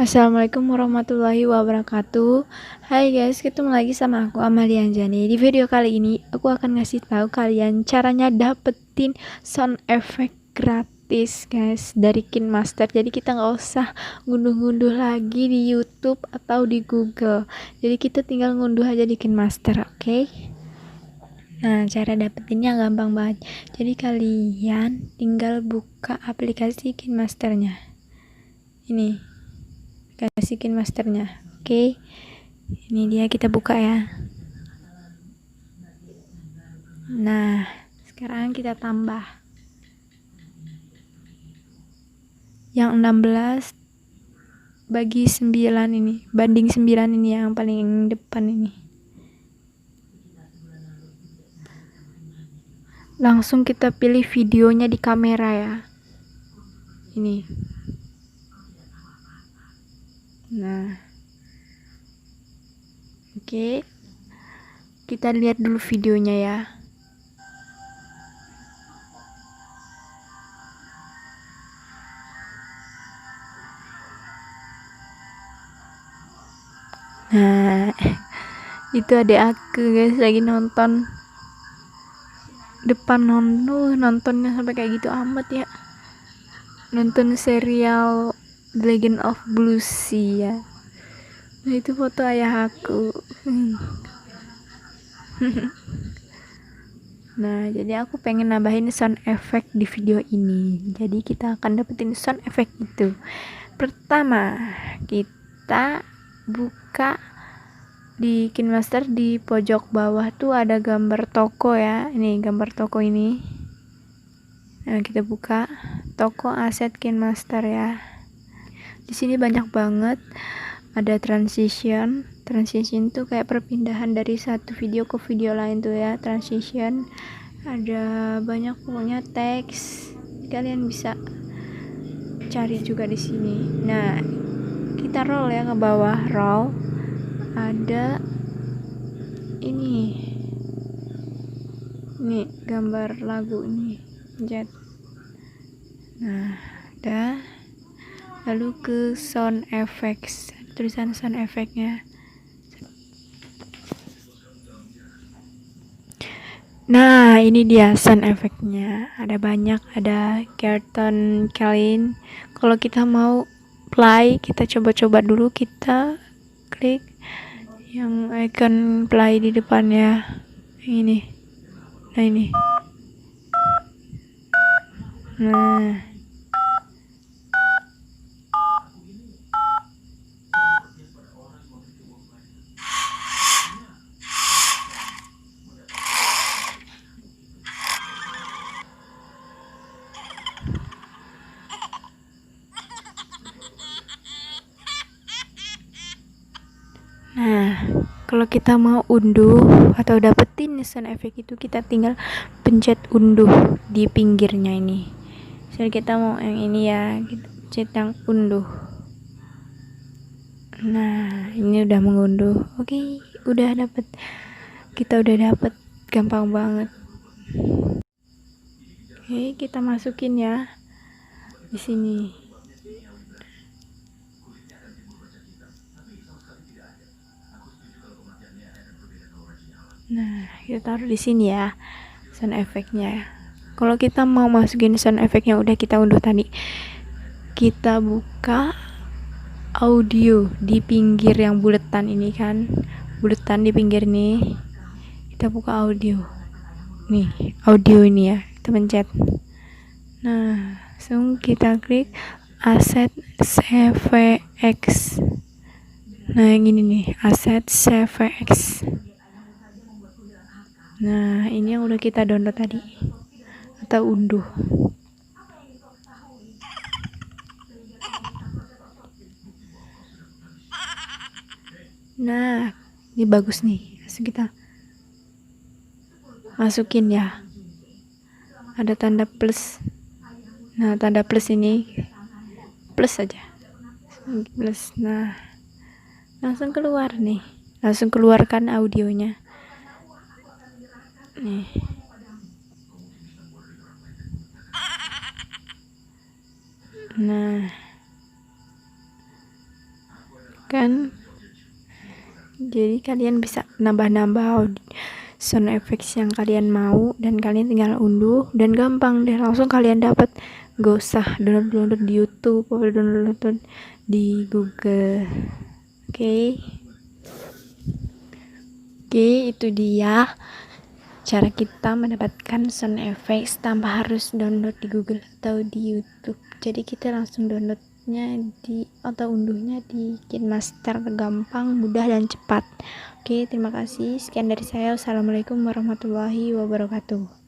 Assalamualaikum warahmatullahi wabarakatuh. Hai guys, ketemu lagi sama aku Amalia Anjani. Di video kali ini aku akan ngasih tahu kalian caranya dapetin sound effect gratis guys dari KineMaster. Jadi kita nggak usah ngunduh-ngunduh lagi di YouTube atau di Google. Jadi kita tinggal ngunduh aja di KineMaster, oke? Nah, cara dapetinnya gampang banget. Jadi kalian tinggal buka aplikasi KineMasternya. Ini aplikasi KineMasternya. Oke. Ini dia, kita buka ya. Nah, sekarang kita tambah yang 16 bagi 9 ini, banding 9 ini yang paling depan ini. Langsung kita pilih videonya di kamera ya. Ini. Nah. Oke. Kita lihat dulu videonya ya. Nah, itu adik aku guys lagi nonton depan nontonnya sampai kayak gitu amat ya, nonton serial Legend of Blue Sea ya. Nah, itu foto ayah aku. Nah, jadi aku pengen nambahin sound effect di video ini. Jadi kita akan dapetin sound effect itu. Pertama, kita buka di KineMaster, di pojok bawah tuh ada gambar toko ya. Ini gambar toko ini. Nah, kita buka toko aset KineMaster ya. Di sini banyak banget ada transition tuh kayak perpindahan dari satu video ke video lain tuh ya, transition. Ada banyak pokoknya teks, kalian bisa cari juga di sini. Nah, kita roll ya ke bawah, roll. Ada ini gambar lagu ini, jet. Nah, ada, lalu ke sound effects, tulisan sound effectnya. Nah, ini dia sound effectnya. Ada banyak, ada Carlton Kalin. Kalau kita mau play, kita coba-coba dulu, kita klik yang icon play di depannya. Ini. Nah, ini. Nah. Nah, kalau kita mau unduh atau dapetin sound effect itu, kita tinggal pencet unduh di pinggirnya ini. Misalnya kita mau yang ini ya, kita pencet yang unduh. Nah, ini udah mengunduh. Oke, udah dapet. Kita udah dapet, gampang banget. Oke, kita masukin ya di sini. Nah, kita taruh di sini ya sound effectnya. Kalau kita mau masukin sound effect yang udah kita unduh tadi, kita buka audio di pinggir yang buletan ini kan, buletan di pinggir nih. Kita buka audio. Nih, audio ini ya, kita pencet. Nah, langsung kita klik aset CVX. Nah, yang ini nih, aset CVX. Nah, ini yang udah kita download tadi atau unduh. Nah, ini bagus nih. Langsung kita masukin ya. Ada tanda plus. Nah, tanda plus ini plus aja. Plus. Nah, langsung keluar nih. Langsung keluarkan audionya. Nih. Nah, kan. Jadi kalian bisa nambah-nambah sound effects yang kalian mau, dan kalian tinggal unduh dan gampang deh, langsung kalian dapat. Gak usah download di YouTube atau download di Google. Oke, itu dia cara kita mendapatkan sound effects tanpa harus download di Google atau di YouTube. Jadi kita langsung downloadnya atau unduhnya di KineMaster, gampang, mudah, dan cepat. Oke, terima kasih. Sekian dari saya. Wassalamualaikum warahmatullahi wabarakatuh.